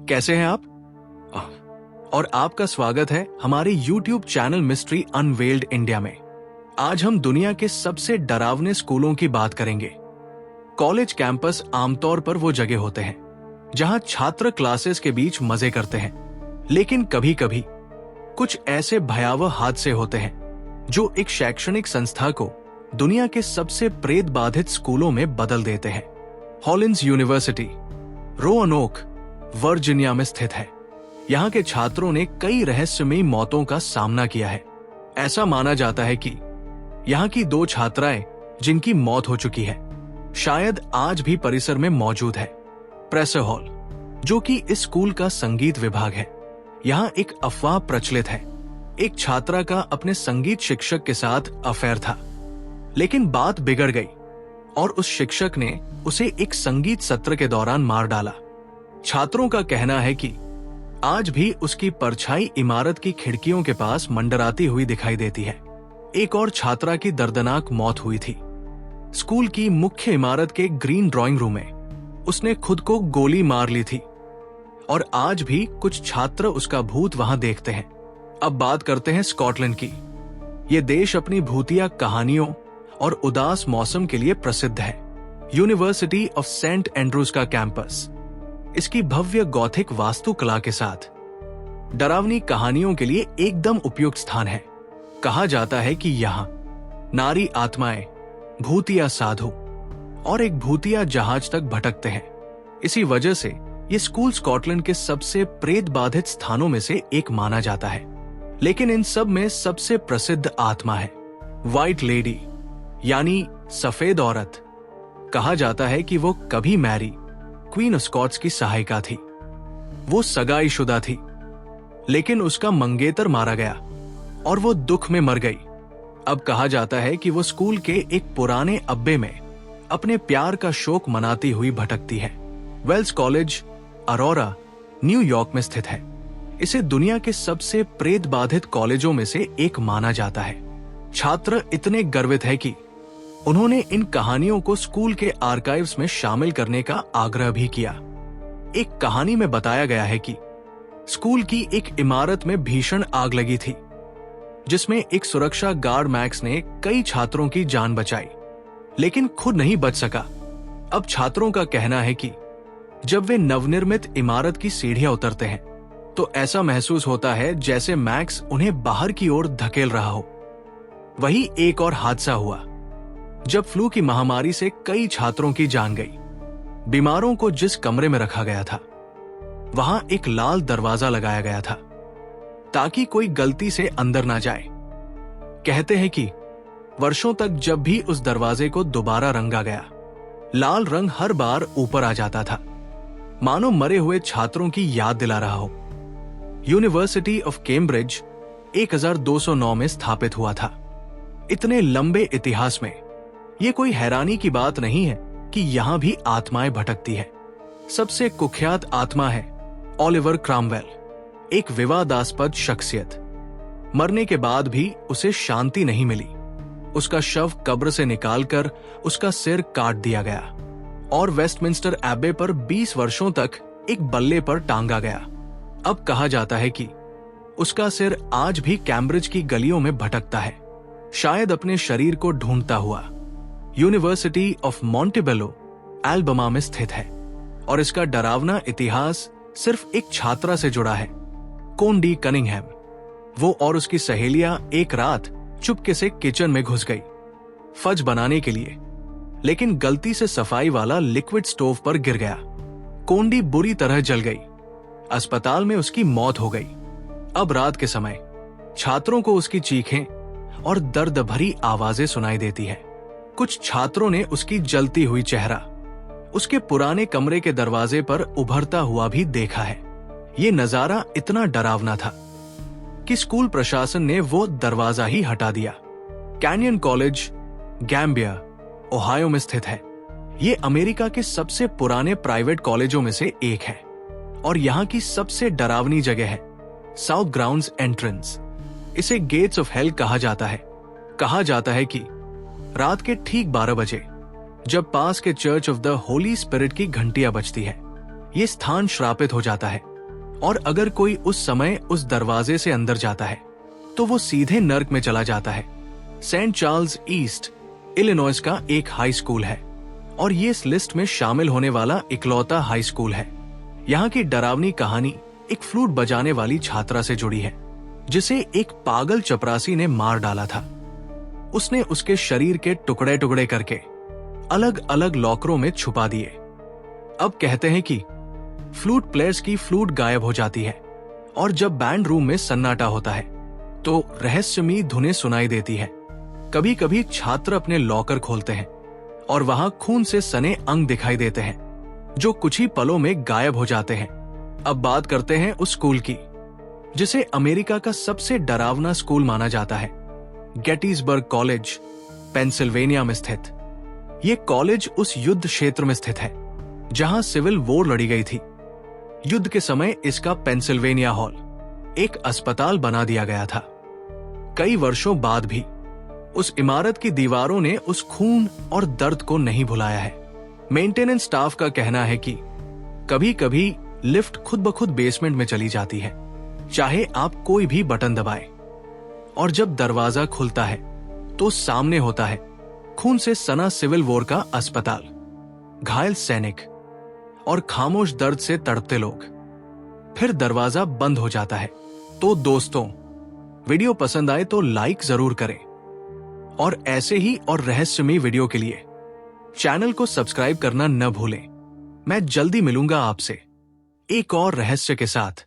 कैसे हैं आप? और आपका स्वागत है हमारे YouTube channel mystery unveiled India में। आज हम दुनिया के सबसे डरावने स्कूलों की बात करेंगे। कॉलेज कैंपस आमतौर पर वो जगह होते हैं जहां छात्र क्लासेस के बीच मजे करते हैं, लेकिन कभी कभी कुछ ऐसे भयावह हादसे होते हैं जो एक शैक्षणिक संस्था को दुनिया के सबसे प्रेत बाधित स्कूलों में बदल देते हैं। हॉलिन्स यूनिवर्सिटी रोअनोक, वर्जीनिया में स्थित है। यहाँ के छात्रों ने कई रहस्यमयी मौतों का सामना किया है। ऐसा माना जाता है कि यहाँ की 2 छात्राएं जिनकी मौत हो चुकी है शायद आज भी परिसर में मौजूद है। प्रेसर हॉल, जो कि इस स्कूल का संगीत विभाग है, यहाँ एक अफवाह प्रचलित है। एक छात्रा का अपने संगीत शिक्षक के साथ अफेयर था, लेकिन बात बिगड़ गई और उस शिक्षक ने उसे एक संगीत सत्र के दौरान मार डाला। छात्रों का कहना है कि आज भी उसकी परछाई इमारत की खिड़कियों के पास मंडराती हुई दिखाई देती है। एक और छात्रा की दर्दनाक मौत हुई थी। स्कूल की मुख्य इमारत के ग्रीन ड्राइंग रूम में उसने खुद को गोली मार ली थी और आज भी कुछ छात्र उसका भूत वहां देखते हैं। अब बात करते हैं स्कॉटलैंड की। ये देश अपनी भूतिया कहानियों और उदास मौसम के लिए प्रसिद्ध है। यूनिवर्सिटी ऑफ सेंट एंड्रूज का कैंपस इसकी भव्य गॉथिक वास्तुकला के साथ डरावनी कहानियों के लिए एकदम उपयुक्त स्थान है। कहा जाता है कि यहाँ नारी आत्माएं, भूतिया साधु और एक भूतिया जहाज तक भटकते हैं। इसी वजह से ये स्कूल स्कॉटलैंड के सबसे प्रेत बाधित स्थानों में से एक माना जाता है। लेकिन इन सब में सबसे प्रसिद्ध आत्मा है व्हाइट लेडी, यानी सफेद औरत। कहा जाता है कि वो कभी मैरी, क्वीन ऑफ स्कॉट्स की सहायिका थी। वो सगाईशुदा थी, लेकिन उसका मंगेतर मारा गया और वो दुख में मर गई। अब कहा जाता है कि वो स्कूल के एक पुराने अब्बे में अपने प्यार का शोक मनाती हुई भटकती है। वेल्स कॉलेज अरोरा न्यूयॉर्क में स्थित है। इसे दुनिया के सबसे प्रेत बाधित कॉलेजों में से एक माना जाता है। छात्र इतने गर्वित है कि उन्होंने इन कहानियों को स्कूल के आर्काइव्स में शामिल करने का आग्रह भी किया। एक कहानी में बताया गया है कि स्कूल की एक इमारत में भीषण आग लगी थी, जिसमें एक सुरक्षा गार्ड मैक्स ने कई छात्रों की जान बचाई, लेकिन खुद नहीं बच सका। अब छात्रों का कहना है कि जब वे नवनिर्मित इमारत की सीढ़ियां उतरते हैं तो ऐसा महसूस होता है जैसे मैक्स उन्हें बाहर की ओर धकेल रहा हो। वही एक और हादसा हुआ जब फ्लू की महामारी से कई छात्रों की जान गई। बीमारों को जिस कमरे में रखा गया था वहां एक लाल दरवाजा लगाया गया था ताकि कोई गलती से अंदर ना जाए। कहते हैं कि वर्षों तक जब भी उस दरवाजे को दोबारा रंगा गया, लाल रंग हर बार ऊपर आ जाता था, मानो मरे हुए छात्रों की याद दिला रहा हो। यूनिवर्सिटी ऑफ कैम्ब्रिज 1209 में स्थापित हुआ था। इतने लंबे इतिहास में ये कोई हैरानी की बात नहीं है कि यहां भी आत्माएं भटकती है। सबसे कुख्यात आत्मा है ओलिवर क्रॉमवेल, एक विवादास्पद शख्सियत। मरने के बाद भी उसे शांति नहीं मिली। उसका शव कब्र से निकालकर उसका सिर काट दिया गया और वेस्टमिंस्टर एबे पर 20 वर्षों तक एक बल्ले पर टांगा गया। अब कहा जाता है कि उसका सिर आज भी कैम्ब्रिज की गलियों में भटकता है, शायद अपने शरीर को ढूंढता हुआ। यूनिवर्सिटी ऑफ मॉन्टेबेलो एल्बमा में स्थित है और इसका डरावना इतिहास सिर्फ एक छात्रा से जुड़ा है, कोंडी कनिंघम। वो और उसकी सहेलियां एक रात चुपके से किचन में घुस गई फज बनाने के लिए, लेकिन गलती से सफाई वाला लिक्विड स्टोव पर गिर गया। कोंडी बुरी तरह जल गई। अस्पताल में उसकी मौत हो गई। अब रात के समय छात्रों को उसकी चीखें और दर्द भरी आवाजें सुनाई देती है। कुछ छात्रों ने उसकी जलती हुई चेहरा उसके पुराने कमरे के दरवाजे पर उभरता हुआ भी देखा है। ये नजारा इतना डरावना था कि स्कूल प्रशासन ने वो दरवाजा ही हटा दिया। कैनियन कॉलेज गैम्बिया ओहायो में स्थित है। ये अमेरिका के सबसे पुराने प्राइवेट कॉलेजों में से एक है और यहाँ की सबसे डरावनी जगह है साउथ ग्राउंड्स एंट्रेंस। इसे गेट्स ऑफ हेल कहा जाता है। कहा जाता है कि रात के ठीक 12 बजे जब पास के church of the Holi spirit की घंटियां बजती है, ये स्थान श्रापित हो जाता है और अगर कोई उस समय उस दरवाजे से अंदर जाता है तो वो सीधे नर्क में चला जाता है। सेंट चार्ल्स ईस्ट इलिनॉइस का एक हाई स्कूल है और ये इस लिस्ट में शामिल होने वाला इकलौता हाई स्कूल है। यहाँ की डरावनी कहानी एक फ्लूट बजाने वाली छात्रा से जुड़ी है जिसे एक पागल चपरासी ने मार डाला था। उसने उसके शरीर के टुकड़े टुकड़े करके अलग अलग लॉकरों में छुपा दिए। अब कहते हैं कि फ्लूट प्लेयर्स की फ्लूट गायब हो जाती है और जब बैंड रूम में सन्नाटा होता है तो रहस्यमयी धुनें सुनाई देती है। कभी कभी छात्र अपने लॉकर खोलते हैं और वहां खून से सने अंग दिखाई देते हैं जो कुछ ही पलों में गायब हो जाते हैं। अब बात करते हैं उस स्कूल की जिसे अमेरिका का सबसे डरावना स्कूल माना जाता है, गेटिसबर्ग कॉलेज, पेंसिल्वेनिया में स्थित। ये कॉलेज उस युद्ध क्षेत्र में स्थित है जहां सिविल वॉर लड़ी गई थी। युद्ध के समय इसका पेंसिल्वेनिया हॉल एक अस्पताल बना दिया गया था। कई वर्षों बाद भी उस इमारत की दीवारों ने उस खून और दर्द को नहीं भुलाया है। मेंटेनेंस स्टाफ का कहना है कि कभी कभी लिफ्ट खुद ब खुद बेसमेंट में चली जाती है, चाहे आप कोई भी बटन दबाएं। और जब दरवाजा खुलता है तो सामने होता है खून से सना सिविल वॉर का अस्पताल, घायल सैनिक और खामोश दर्द से तड़पते लोग। फिर दरवाजा बंद हो जाता है। तो दोस्तों, वीडियो पसंद आए तो लाइक जरूर करें और ऐसे ही और रहस्यमयी वीडियो के लिए चैनल को सब्सक्राइब करना न भूलें। मैं जल्दी मिलूंगा आपसे एक और रहस्य के साथ।